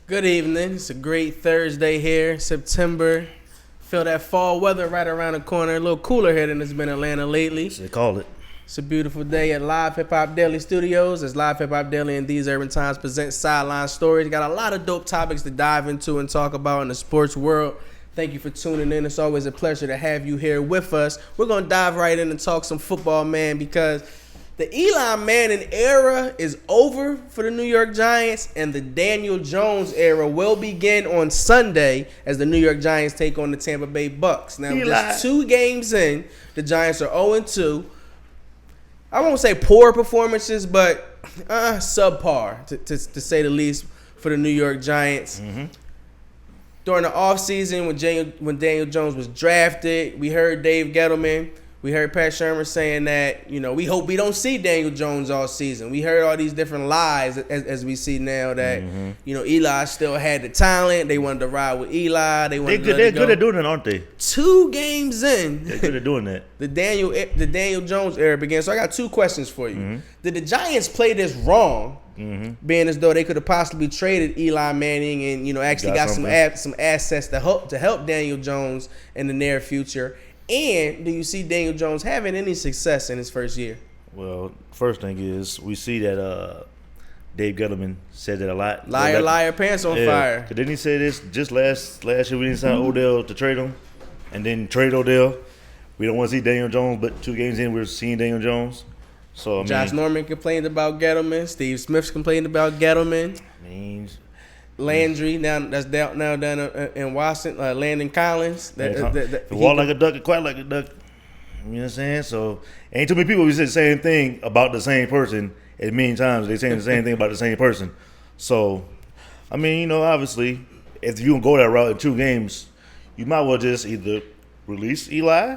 Good evening. It's a great Thursday here, September. Feel that fall weather right around the corner. A little cooler here than it's been in Atlanta lately. They call it. It's a beautiful day at LiveHipHopDaily Studios as LiveHipHopDaily and These Urban Times present Sideline Stories. Got a lot of dope topics to dive into and talk about in the sports world. Thank you for tuning in. It's always a pleasure to have you here with us. We're going to dive right in and talk some football, man, because the Eli Manning era is over for the New York Giants, and the Daniel Jones era will begin on Sunday as the New York Giants take on the Tampa Bay Bucks. Now, just 2 games in, the Giants are 0-2. I won't say poor performances, but subpar, to say the least, for the New York Giants. Mm-hmm. During the offseason, when Daniel Jones was drafted, we heard Dave Gettleman, we heard Pat Shermer saying that, we hope we don't see Daniel Jones all season. We heard all these different lies as we see now that, Eli still had the talent. They wanted to ride with Eli. They're good at doing it, aren't they? 2 games in. They're good at doing that. The Daniel Jones era began. So I got 2 questions for you. Mm-hmm. Did the Giants play this wrong, being as though they could have possibly traded Eli Manning and, actually got some assets to help Daniel Jones in the near future? And do you see Daniel Jones having any success in his first year? Well, first thing is we see that Dave Gettleman said that a lot. Liar, pants on fire. Cause didn't he say this just last year we didn't sign Odell to trade him, and then trade Odell? We don't want to see Daniel Jones, but 2 games in we're seeing Daniel Jones. So Josh Norman complained about Gettleman. Steve Smith complained about Gettleman. Landry down in Washington. Landon Collins. Walk like a duck and quack like a duck. You know what I'm saying? So ain't too many people who say the same thing about the same person as many times. They saying the same thing about the same person. So obviously, if you can go that route in 2 games, you might well just either release Eli,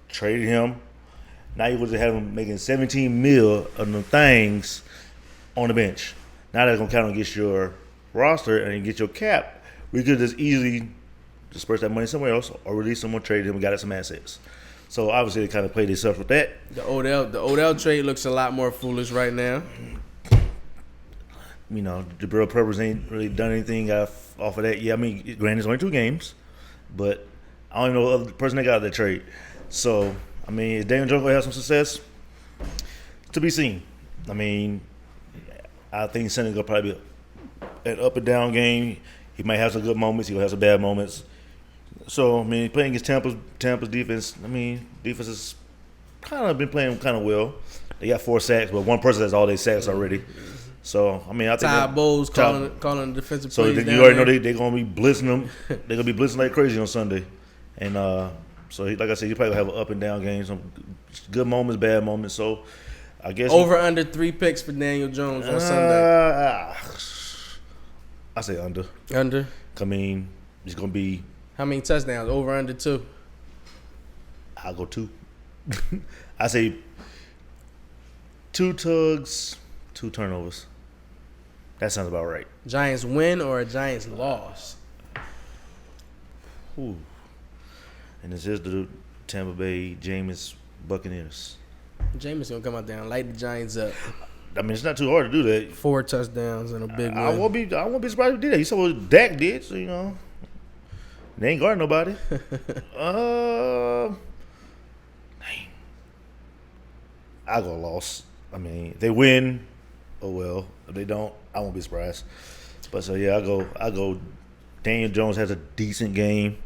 trade him. Now you will just have him making $17 million of the things on the bench. Now that's gonna count against your roster and get your cap. We could just easily disperse that money somewhere else or release someone, trade him, and got some assets. So obviously they kind of played themselves with that. The Odell trade looks a lot more foolish right now. The Burrow Peppers ain't really done anything off of that. Yeah, granted it's only 2 games, but I don't even know the other person that got that trade. So is Daniel Jones gonna have some success? To be seen. I think Sunday will probably be an up and down game. He might have some good moments. He'll have some bad moments. So, playing against Tampa's defense, defense has kind of been playing kind of well. They got 4 sacks, but one person has all their sacks already. So, I think Todd Bowles calling the defensive plays. So, you already know they're going to be blitzing them. They're going to be blitzing like crazy on Sunday. And so, like I said, you probably have an up and down game, some good moments, bad moments. So, I guess over under 3 picks for Daniel Jones on Sunday. I say under. Under? It's going to be. How many touchdowns? Over under 2? I'll go 2. I say 2 tugs, 2 turnovers. That sounds about right. Giants win or a Giants loss? Ooh. And this is the Tampa Bay Jameis Buccaneers. Jameis going to come out there and light the Giants up. It's not too hard to do that. 4 touchdowns and a big win. I won't be surprised if he did that. You saw what Dak did, so they ain't guarding nobody. I go loss. If they win, oh well. If they don't, I won't be surprised. But so yeah, I go. Daniel Jones has a decent game.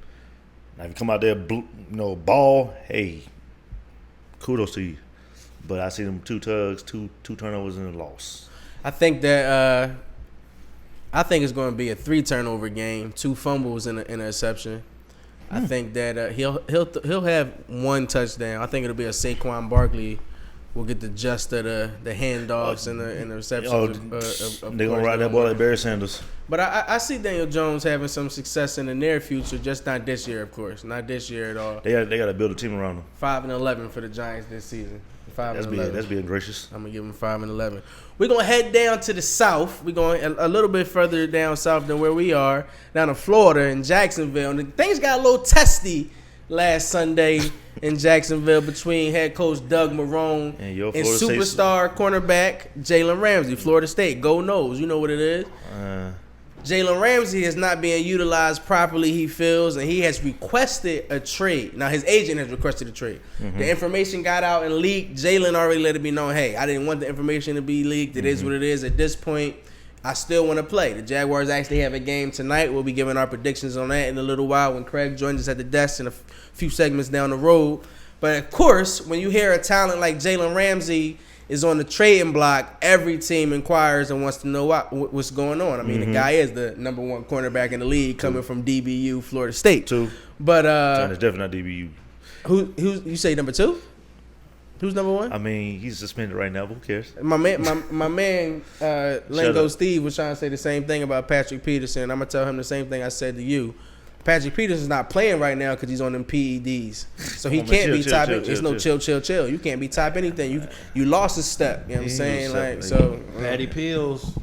Now if you come out there, ball, hey, kudos to you. But I see them 2 tugs, 2 turnovers, and a loss. I think that it's going to be a 3 turnover game, 2 fumbles and an interception. I think that he'll have 1 touchdown. I think it'll be a Saquon Barkley. Will get the gist of the handoffs and the receptions. They're going to ride that ball like Barry Sanders. But I see Daniel Jones having some success in the near future, just not this year, of course. Not this year at all. They got to build a team around them. 5-11 for the Giants this season. 5-11. That's being gracious. I'm going to give them 5-11. We're going to head down to the south. We're going a little bit further down south than where we are, down to Florida in Jacksonville. And things got a little testy last Sunday in Jacksonville between head coach Doug Marrone and superstar cornerback Jalen Ramsey, Florida State. Go Noles. You know what it is. Jalen Ramsey is not being utilized properly, he feels, and he has requested a trade. Now, his agent has requested a trade. Mm-hmm. The information got out and leaked. Jalen already let it be known, hey, I didn't want the information to be leaked. It is what it is. At this point, I still want to play. The Jaguars actually have a game tonight. We'll be giving our predictions on that in a little while when Craig joins us at the desk in a few segments down the road. But, of course, when you hear a talent like Jalen Ramsey is on the trading block, every team inquires and wants to know what's going on. I mean, the guy is the number one cornerback in the league coming from DBU, Florida State. But it's definitely not DBU. Who you say number 2? Who's number 1? I mean, he's suspended right now, but who cares? My man Lingo Steve was trying to say the same thing about Patrick Peterson. I'm going to tell him the same thing I said to you. Patrick Peterson's not playing right now because he's on them PEDs. So he can't be top. It's no chill. You can't be top anything. You lost a step. You know what I'm saying? Like, so Patty Pills.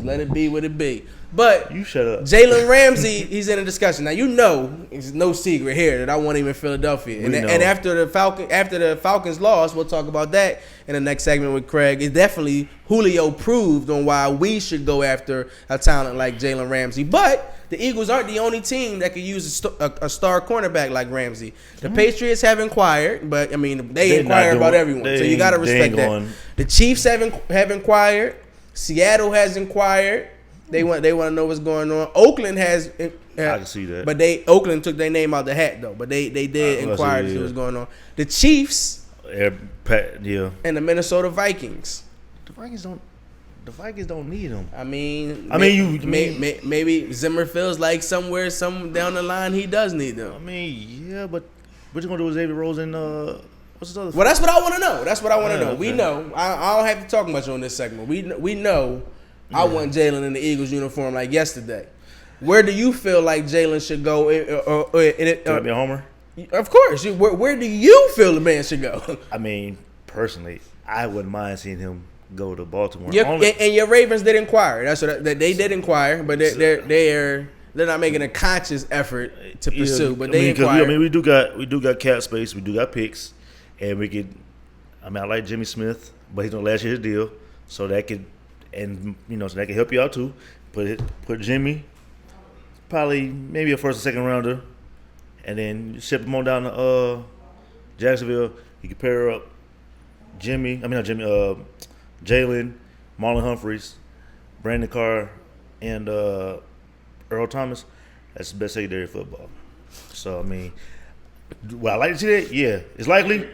Let it be what it be. But you shut up. Jalen Ramsey, he's in a discussion. Now, you know, it's no secret here that I want him in Philadelphia. And after the Falcons lost, we'll talk about that in the next segment with Craig. It's definitely Julio proved on why we should go after a talent like Jalen Ramsey. But the Eagles aren't the only team that could use a star cornerback like Ramsey. The Patriots have inquired, but I mean they inquire about everyone, so you got to respect that. The Chiefs have inquired. Seattle has inquired. They want to know what's going on. Oakland has. I can see that. But Oakland took their name out the hat though. But they did inquire to see what's going on. The Chiefs. Yeah. And the Minnesota Vikings. The Vikings don't need him. Maybe Zimmer feels like some down the line he does need them. I mean, yeah, but what you gonna do with Xavier Rose and what's his other? Well, that's what I want to know. Okay. We know. I don't have to talk much on this segment. We know. I want Jalen in the Eagles uniform like yesterday. Where do you feel like Jalen should go? Can I be a homer? Of course. Where do you feel the man should go? I mean, personally, I wouldn't mind seeing him go to Baltimore. And your Ravens did inquire. That's what they did inquire, but they're not making a conscious effort to pursue. But they inquire. We do got cap space. We do got picks, and we could. I mean, I like Jimmy Smith, but he's on last year's deal, so that could. And so that can help you out too. Put Jimmy, probably maybe a first or second rounder, and then ship him on down to Jacksonville. You can pair up Jalen, Marlon Humphreys, Brandon Carr, and Earl Thomas. That's the best secondary football. So I mean, would I like to see that? Yeah, it's likely.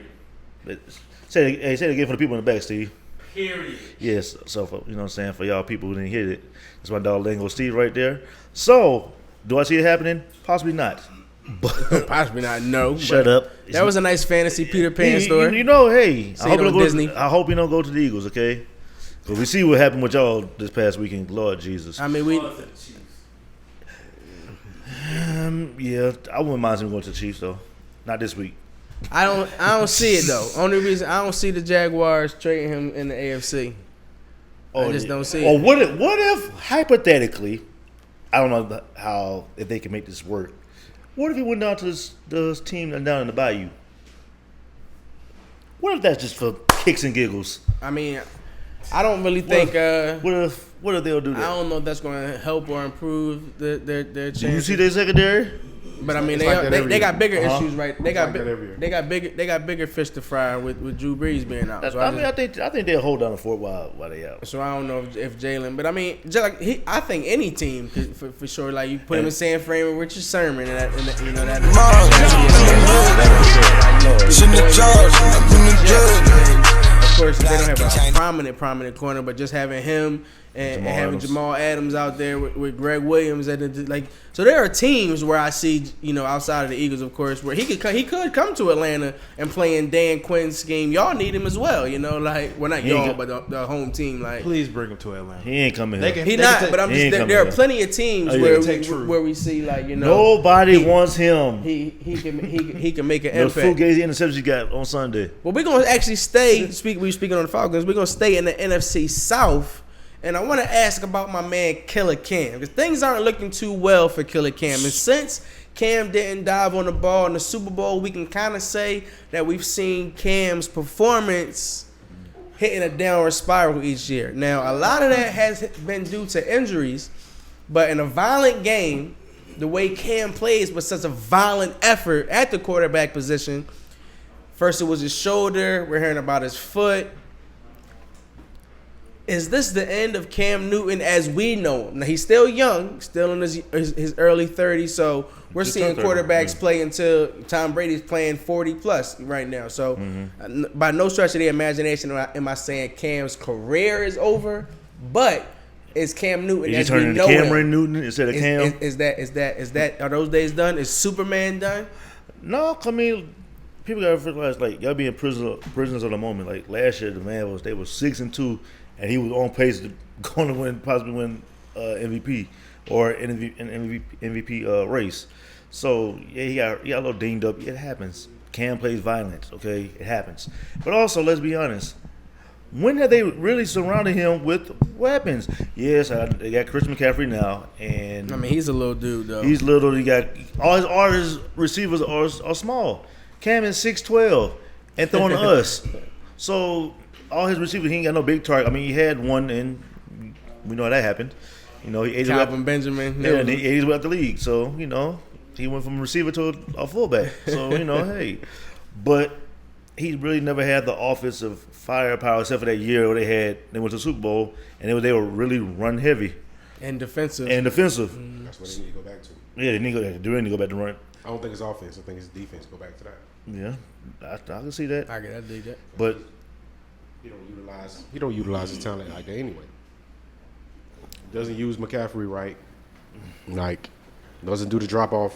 Say it again for the people in the back, Steve. Period. Yes, so for, you know what I'm saying, for y'all people who didn't hear it, that's my dog Lingo Steve right there. So, do I see it happening? Possibly not. Possibly not. No. Shut up. That was a nice fantasy Peter Pan story. Hey, I hope you don't go to the Eagles, okay? Because we see what happened with y'all this past weekend. Lord Jesus. I mean, yeah, I wouldn't mind him going to the Chiefs though. Not this week. I don't see it though. Only reason I don't see the Jaguars trading him in the AFC. I just don't see it. Or what if hypothetically, I don't know if they can make this work. What if he went down to this team down in the Bayou? What if that's just for kicks and giggles? I mean, I don't really think. What if they'll do that? I don't know if that's going to help or improve their chances. Do you see their secondary? But I mean, they got bigger issues, right? They got bigger fish to fry with Drew Brees being out. So I think they'll hold down the fort while they out. So I don't know if Jalen, but I mean, I think any team could, for sure. Like you put him in San Fran with Richard Sherman, and that. Of course, they don't have a prominent corner, but just having him and having Jamal Adams out there with Greg Williams, so there are teams where I see, outside of the Eagles, of course, where he could come to Atlanta and play in Dan Quinn's scheme. Y'all need him as well, not y'all, but the home team. Like, please bring him to Atlanta. He ain't coming here. But I'm just there are plenty of teams where we see nobody wants him. He can make an Those impact. Fugazi interceptions you got on Sunday. Well, we're gonna actually stay. We speaking on the Falcons. We're gonna stay in the NFC South. And I want to ask about my man Killer Cam, because things aren't looking too well for Killer Cam. And since Cam didn't dive on the ball in the Super Bowl, we can kind of say that we've seen Cam's performance hitting a downward spiral each year. Now, a lot of that has been due to injuries, But in a violent game, the way Cam plays with such a violent effort at the quarterback position, first it was his shoulder. We're hearing about his foot. Is this the end of Cam Newton as we know him? Now, he's still young, still in his early 30s, so we're seeing quarterbacks play until Tom Brady's playing 40-plus right now. So by no stretch of the imagination am I saying Cam's career is over, but is Cam Newton as we know him? Cameron Newton instead of Cam? Is that are those days done? Is Superman done? No, I mean, people gotta realize, like, y'all being prisoners of the moment. Like, last year, they were 6-2, and he was on pace to going to possibly win MVP or an MVP race. So yeah, he got a little dinged up. It happens. Cam plays violence. Okay, it happens. But also, let's be honest. When have they really surrounded him with weapons? Yes, they got Christian McCaffrey now, and I mean, he's a little dude though. He's little. He got all his receivers are small. Cam is 6'12" and throwing to us. So all his receivers, he ain't got no big target. I mean, he had one, and we know how that happened. You know, he ate Calvin Benjamin. Yeah, and he ate his way out the league. So, you know, he went from a receiver to a fullback. So, you know, hey. But he really never had the offensive firepower except for that year where they went to the Super Bowl, and they were really run heavy. And defensive. That's what they need to go back to. Yeah, they need to go back to run. I don't think it's offense. I think it's defense. Go back to that. Yeah, I can see that. I dig that. But He don't utilize his talent like that anyway. Doesn't use McCaffrey right. Like, doesn't do the drop off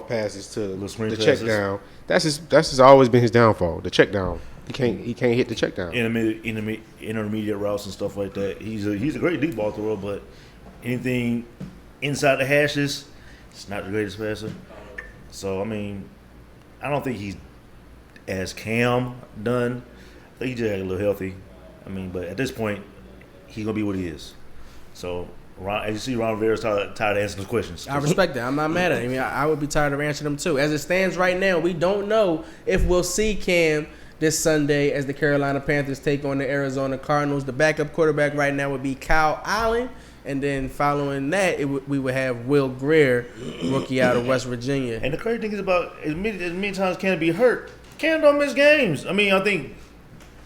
passes to the check down. That's always been his downfall. The check down. He can't hit the check down. Intermediate routes and stuff like that. He's a great deep ball thrower, but anything inside the hashes, it's not the greatest passer. So I mean, I don't think he's as Cam done. I think he just got a little healthy. I mean, but at this point, he's gonna be what he is. So, as you see, Ron Rivera's tired of answering those questions. I respect that. I'm not mad at him. I mean, I would be tired of answering them too. As it stands right now, we don't know if we'll see Cam this Sunday as the Carolina Panthers take on the Arizona Cardinals. The backup quarterback right now would be Kyle Allen, and then following that, we would have Will Greer, rookie out of West Virginia. And the crazy thing is about as many times Cam be hurt, Cam don't miss games. I mean, I think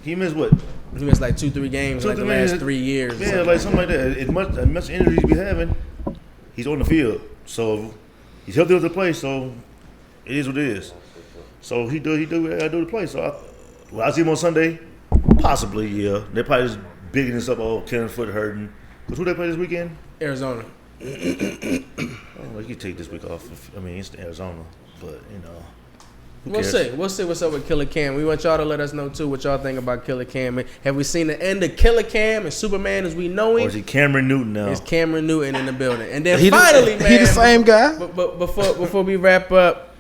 he missed what? He missed like 2-3 games like the last 3 years. Yeah, like something like that. As much injuries he be having, he's on the field. So he's healthy with the play. So it is what it is. So he do what I do to play. So I see him on Sunday. Possibly, yeah. They probably just bigging this up. Oh, Ken's foot hurting. Because who they play this weekend? Arizona. Oh, you take this week off. I mean, it's Arizona, but you know. We'll see what's up with Killer Cam. We want y'all to let us know, too, what y'all think about Killer Cam. Have we seen the end of Killer Cam and Superman as we know him? Or is he Cameron Newton now? It's Cameron Newton in the building. And then finally, man. He the same guy. But before we wrap up,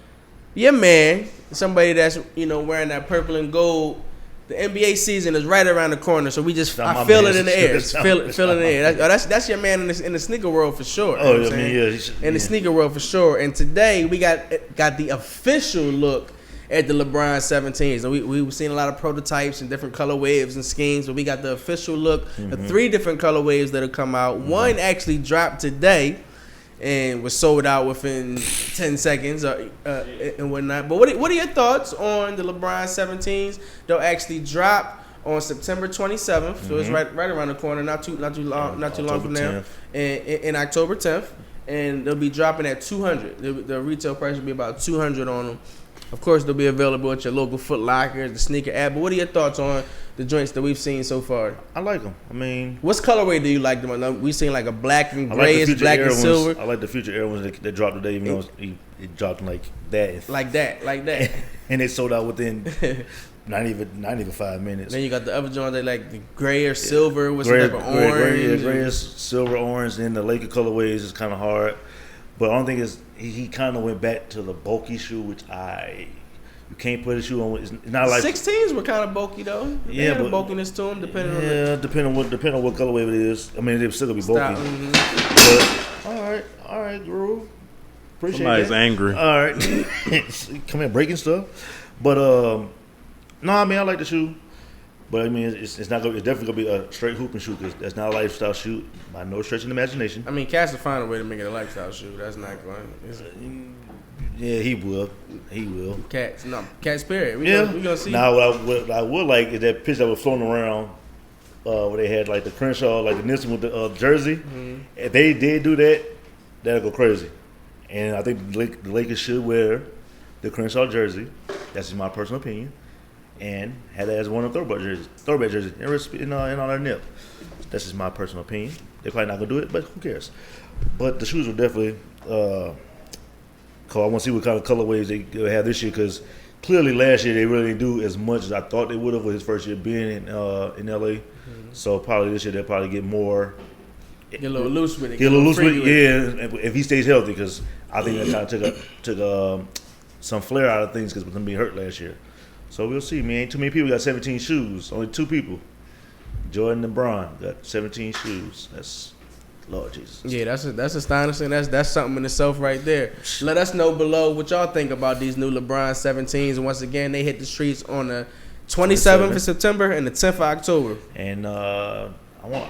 your man, somebody that's, wearing that purple and gold, the NBA season is right around the corner, so I feel it in the air. Feel it in the air. That's your man in the sneaker world for sure. Oh, I mean, yeah. In the sneaker world for sure. And today we got the official look at the LeBron 17s. And we've seen a lot of prototypes and different color waves and schemes, but we got the official look. The 3 different color waves that have come out. One actually dropped today and was sold out within 10 seconds and whatnot. But what are your thoughts on the LeBron 17s? They'll actually drop on September 27th, so it's right around the corner, not too long from now, and October 10th, and they'll be dropping at $200. The retail price will be about $200 on them. Of course, they'll be available at your local Foot Locker, the sneaker app. But what are your thoughts on the joints that we've seen so far? I like them. I mean, what's colorway do you like them? We've seen like a black and grayish, black and silver. I like the Future Air ones that dropped today, even though it dropped like that. Like that. And it sold out within not even 5 minutes. Then you got the other joints that like the gray or silver with some type of orange. Gray, silver, orange, and the Laker colorways is kind of hard. But I don't think he kind of went back to the bulky shoe, which you can't put a shoe on. It's not like 16s were kind of bulky though. They had a bulkiness to them, depending on what colorway it is. I mean, they're still gonna be bulky. But all right, Groove. Appreciate Somebody's that. angry. All right, come here breaking stuff. But no, I mean I like the shoe. But I mean, it's not gonna. It's definitely gonna be a straight hoop and shoot because that's not a lifestyle shoot by no stretch of the imagination. I mean, Cass will find a way to make it a lifestyle shoe. That's not going. Yeah, he will. He will. Cats period. We gonna see. Now, what I would like is that pitch that was floating around where they had like the Crenshaw, like the Nixon with the jersey. Mm-hmm. If they did do that, that'll go crazy. And I think the Lakers should wear the Crenshaw jersey. That's just my personal opinion. And had that as one of the throwback jerseys in on their nip. That's just my personal opinion. They're probably not gonna do it, but who cares? But the shoes will definitely. I want to see what kind of colorways they have this year because clearly last year they really didn't do as much as I thought they would have with his first year being in LA. Mm-hmm. So probably this year they'll probably get more. Get a little loose with it. Get a little loose with it, yeah. If he stays healthy, because I think that kind of took some flair out of things because with him being hurt last year. So we'll see, man. Ain't too many people got 17 shoes. Only 2 people. Jordan and Bron got 17 shoes. That's Lord Jesus. Yeah, that's astonishing. That's something in itself right there. Let us know below what y'all think about these new LeBron 17s. And once again, they hit the streets on the 27th of September and the 10th of October. And I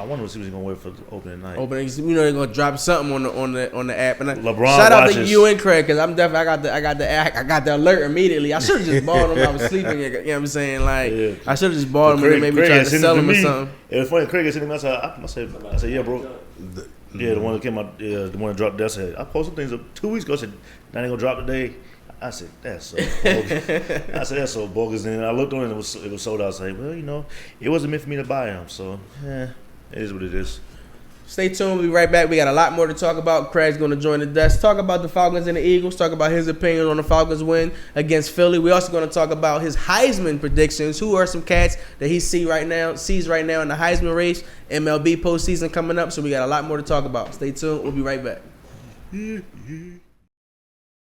want to see what he's gonna wear for the opening night. They're gonna drop something on the app. And LeBron shout out watches. to you and Craig because I'm definitely I got the alert immediately. I should have just bought them when I was sleeping. You know what I'm saying? Like Yeah. I should have just bought them and then maybe try to sell them or something. It was funny. Craig sent him. I said, yeah, bro. The one that came out, the one that dropped. I said, I posted things up 2 weeks ago. I said, now they gonna drop today. I said, that's so bogus. And I looked on it, and it was sold out. I said, well, it wasn't meant for me to buy them. So, it is what it is. Stay tuned. We'll be right back. We got a lot more to talk about. Craig's going to join the desk. Talk about the Falcons and the Eagles. Talk about his opinion on the Falcons win against Philly. We're also going to talk about his Heisman predictions. Who are some cats that he sees right now in the Heisman race? MLB postseason coming up. So we got a lot more to talk about. Stay tuned. We'll be right back.